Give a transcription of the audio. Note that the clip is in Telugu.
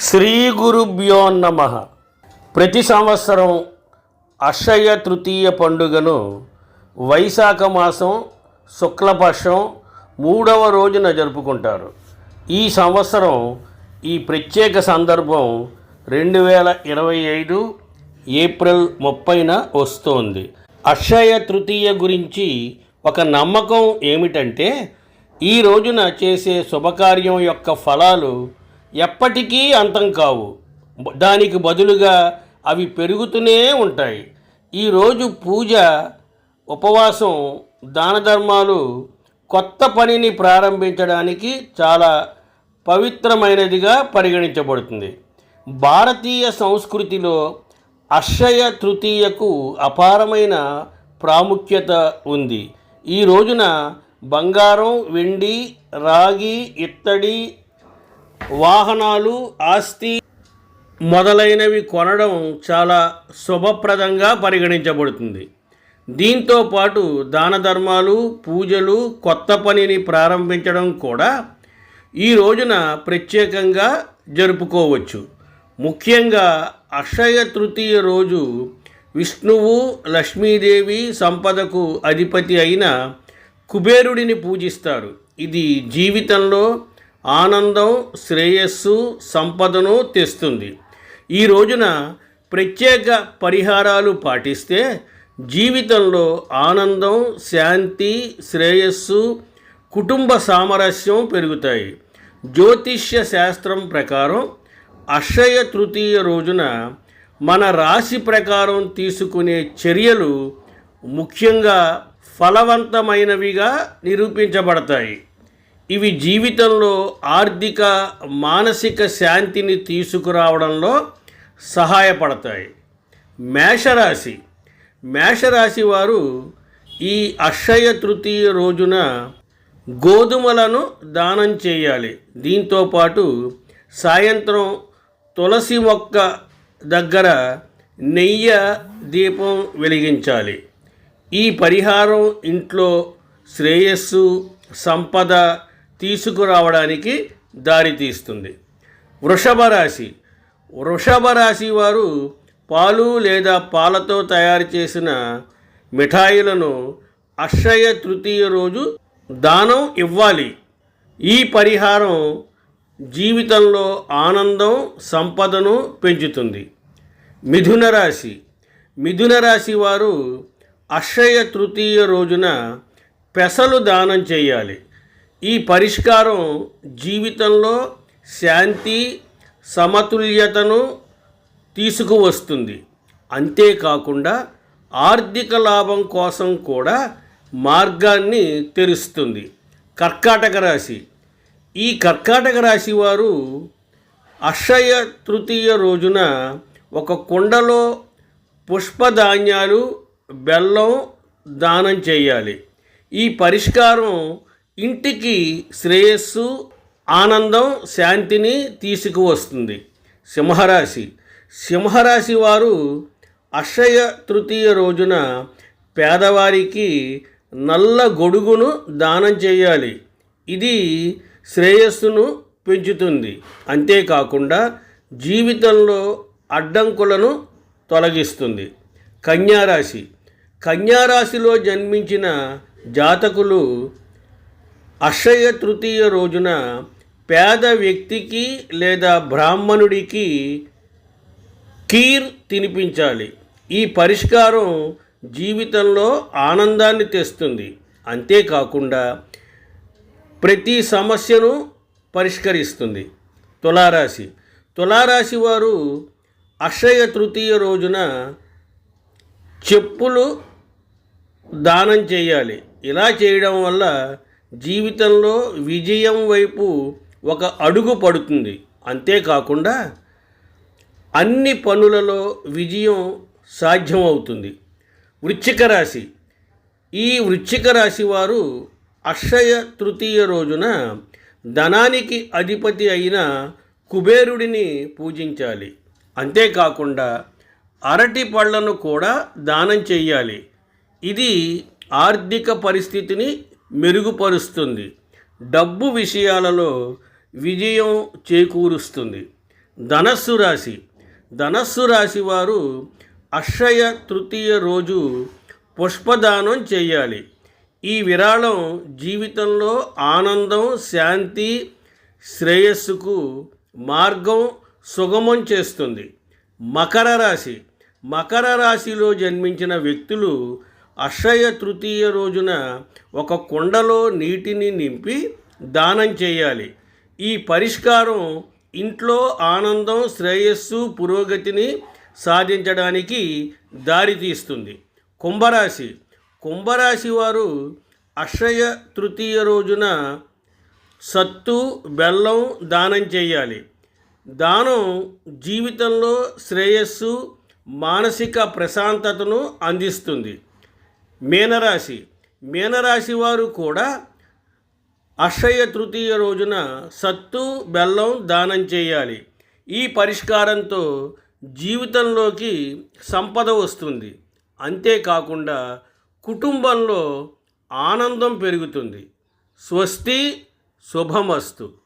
శ్రీ గురుభ్యో నమః. ప్రతి సంవత్సరం అక్షయ తృతీయ పండుగను వైశాఖ మాసం శుక్లపక్షం 3వ రోజున జరుపుకుంటారు. ఈ సంవత్సరం ఈ ప్రత్యేక సందర్భం 2025 ఏప్రిల్ 30న వస్తోంది. అక్షయ తృతీయ గురించి ఒక నమ్మకం ఏమిటంటే, ఈ రోజున చేసే శుభకార్యం యొక్క ఫలాలు ఎప్పటికీ అంతం కావు. దానికి బదులుగా అవి పెరుగుతూనే ఉంటాయి. ఈరోజు పూజ, ఉపవాసం, దాన ధర్మాలు కొత్త పనిని ప్రారంభించడానికి చాలా పవిత్రమైనదిగా పరిగణించబడుతుంది. భారతీయ సంస్కృతిలో అక్షయ తృతీయకు అపారమైన ప్రాముఖ్యత ఉంది. ఈ రోజున బంగారం, వెండి, రాగి, ఇత్తడి, వాహనాలు, ఆస్తి మొదలైనవి కొనడం చాలా శుభప్రదంగా పరిగణించబడుతుంది. దీంతో పాటు దాన ధర్మాలు, పూజలు, కొత్త పనిని ప్రారంభించడం కూడా ఈ రోజున ప్రత్యేకంగా జరుపుకోవచ్చు. ముఖ్యంగా అక్షయ తృతీయ రోజు విష్ణువు, లక్ష్మీదేవి, సంపదకు అధిపతి అయిన కుబేరుడిని పూజిస్తారు. ఇది జీవితంలో ఆనందం, శ్రేయస్సు, సంపదను తెస్తుంది. ఈ రోజున ప్రత్యేక పరిహారాలు పాటిస్తే జీవితంలో ఆనందం, శాంతి, శ్రేయస్సు, కుటుంబ సామరస్యం పెరుగుతాయి. జ్యోతిష్య శాస్త్రం ప్రకారం అక్షయ తృతీయ రోజున మన రాశి ప్రకారం తీసుకునే చర్యలు ముఖ్యంగా ఫలవంతమైనవిగా నిరూపించబడతాయి. ఇవి జీవితంలో ఆర్థిక, మానసిక శాంతిని తీసుకురావడంలో సహాయపడతాయి. మేషరాశి వారు ఈ అక్షయ తృతీయ రోజున గోధుమలను దానం చేయాలి. దీంతోపాటు సాయంత్రం తులసి మొక్క దగ్గర నెయ్యి దీపం వెలిగించాలి. ఈ పరిహారం ఇంట్లో శ్రేయస్సు, సంపద తీసుకురావడానికి దారితీస్తుంది. వృషభ రాశి వారు పాలు లేదా పాలతో తయారు చేసిన మిఠాయిలను అక్షయ తృతీయ రోజు దానం ఇవ్వాలి. ఈ పరిహారం జీవితంలో ఆనందం, సంపదను పెంచుతుంది. మిథున రాశి వారు అక్షయ తృతీయ రోజున పెసలు దానం చేయాలి. ఈ పరిష్కారం జీవితంలో శాంతి, సమతుల్యతను తీసుకువస్తుంది. అంతేకాకుండా ఆర్థిక లాభం కోసం కూడా మార్గాన్ని తెరుస్తుంది. ఈ కర్కాటక రాశి వారు అక్షయ తృతీయ రోజున ఒక కుండలో పుష్పధాన్యాలు, బెల్లం దానం చేయాలి. ఈ పరిష్కారం ఇంటికి శ్రేయస్సు, ఆనందం, శాంతిని తీసుకువస్తుంది. సింహరాశి వారు అక్షయ తృతీయ రోజున పేదవారికి నల్ల గొడుగును దానం చేయాలి. ఇది శ్రేయస్సును పెంచుతుంది. అంతేకాకుండా జీవితంలో అడ్డంకులను తొలగిస్తుంది. కన్యారాశిలో జన్మించిన జాతకులు అక్షయ తృతీయ రోజున పేద వ్యక్తికి లేదా బ్రాహ్మణుడికి కీర్ తినిపించాలి. ఈ పరిష్కారం జీవితంలో ఆనందాన్ని తెస్తుంది. అంతేకాకుండా ప్రతి సమస్యను పరిష్కరిస్తుంది. తులారాశి వారు అక్షయ తృతీయ రోజున చెప్పులు దానం చేయాలి. ఇలా చేయడం వల్ల జీవితంలో విజయం వైపు ఒక అడుగు పడుతుంది. అంతేకాకుండా అన్ని పనులలో విజయం సాధ్యమవుతుంది. వృశ్చిక రాశి వారు అక్షయ తృతీయ రోజున ధనానికి అధిపతి అయిన కుబేరుడిని పూజించాలి. అంతేకాకుండా అరటి పళ్ళను కూడా దానం చేయాలి. ఇది ఆర్థిక పరిస్థితిని మెరుగుపరుస్తుంది. డబ్బు విషయాలలో విజయం చేకూరుస్తుంది. ధనస్సు రాశి. ధనస్సు రాశి వారు అక్షయ తృతీయ రోజు పుష్పదానం చేయాలి. ఈ విరాళం జీవితంలో ఆనందం, శాంతి, శ్రేయస్సుకు మార్గం సుగమం చేస్తుంది. మకర రాశి. మకర రాశిలో జన్మించిన వ్యక్తులు అక్షయ తృతీయ రోజున ఒక కుండలో నీటిని నింపి దానం చేయాలి. ఈ పరిష్కారం ఇంట్లో ఆనందం, శ్రేయస్సు, పురోగతిని సాధించడానికి దారితీస్తుంది. కుంభరాశి. కుంభరాశి వారు అక్షయ తృతీయ రోజున సత్తు, బెల్లం దానం చేయాలి. దానం జీవితంలో శ్రేయస్సు, మానసిక ప్రశాంతతను అందిస్తుంది. మీనరాశి. మీనరాశి వారు కూడా అక్షయ తృతీయ రోజున సత్తు, బెల్లం దానం చేయాలి. ఈ పరిష్కారంతో జీవితంలోకి సంపద వస్తుంది. అంతేకాకుండా కుటుంబంలో ఆనందం పెరుగుతుంది. స్వస్తి, శుభమస్తు.